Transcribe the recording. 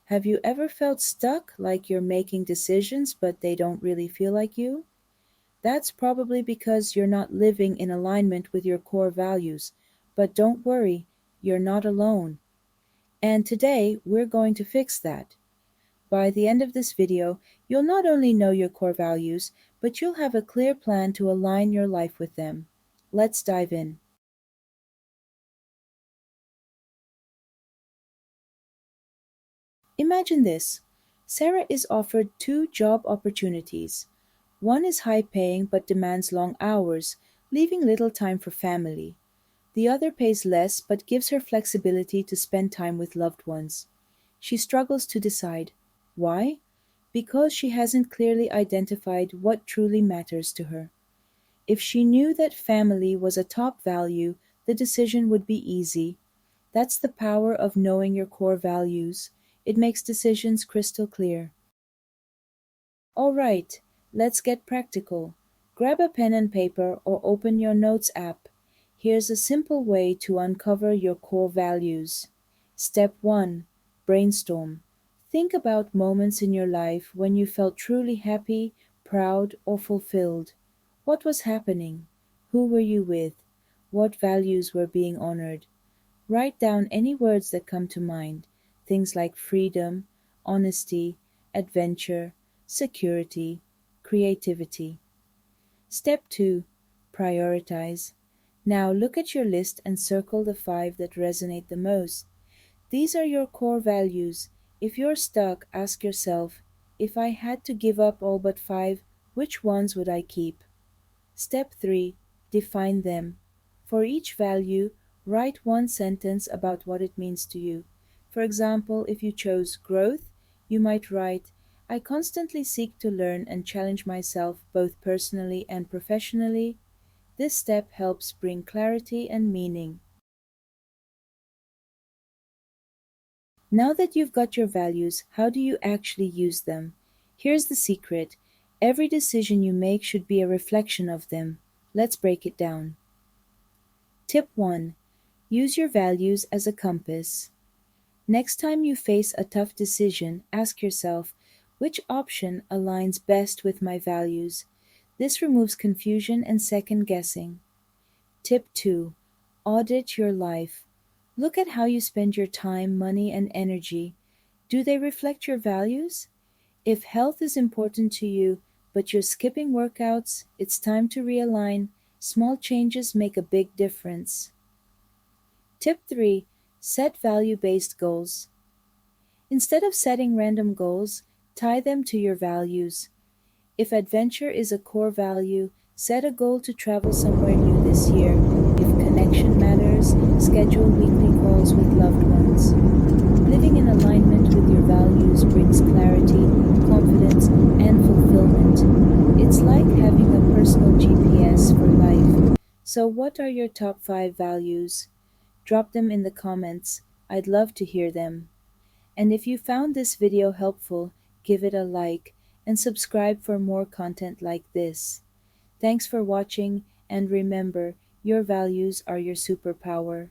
Have you ever felt stuck, like you're making decisions but they don't really feel like you? That's probably because you're not living in alignment with your core values. But don't worry, you're not alone. And today, we're going to fix that. By the end of this video, you'll not only know your core values, but you'll have a clear plan to align your life with them. Let's dive in. Imagine this. Sarah is offered two job opportunities. One is high paying but demands long hours, leaving little time for family. The other pays less but gives her flexibility to spend time with loved ones. She struggles to decide. Why? Because she hasn't clearly identified what truly matters to her. If she knew that family was a top value, the decision would be easy. That's the power of knowing your core values. It makes decisions crystal clear. All right, let's get practical. Grab a pen and paper or open your notes app. Here's a simple way to uncover your core values. Step 1. Brainstorm. Think about moments in your life when you felt truly happy, proud, or fulfilled. What was happening? Who were you with? What values were being honored? Write down any words that come to mind, things like freedom, honesty, adventure, security, creativity. Step 2. Prioritize. Now look at your list and circle the five that resonate the most. These are your core values. If you're stuck, ask yourself, if I had to give up all but five, which ones would I keep? Step 3. Define them. For each value, write one sentence about what it means to you. For example, if you chose growth, you might write, I constantly seek to learn and challenge myself both personally and professionally. This step helps bring clarity and meaning. Now that you've got your values, how do you actually use them? Here's the secret. Every decision you make should be a reflection of them. Let's break it down. Tip 1. Use your values as a compass. Next time you face a tough decision, ask yourself, which option aligns best with my values? This removes confusion and second guessing. Tip 2. Audit your life. Look at how you spend your time, money, and energy. Do they reflect your values? If health is important to you, but you're skipping workouts, it's time to realign. Small changes make a big difference. Tip 3. Set value based goals. Instead of setting random goals, tie them to your values. If adventure is a core value, set a goal to travel somewhere new this year. If connection matters, schedule weekly calls with loved ones. Living in alignment with your values brings clarity, confidence, and fulfillment. It's like having a personal GPS for life. So, what are your top 5 values? Drop them in the comments. I'd love to hear them. And if you found this video helpful, give it a like and subscribe for more content like this. Thanks for watching, and remember, your values are your superpower.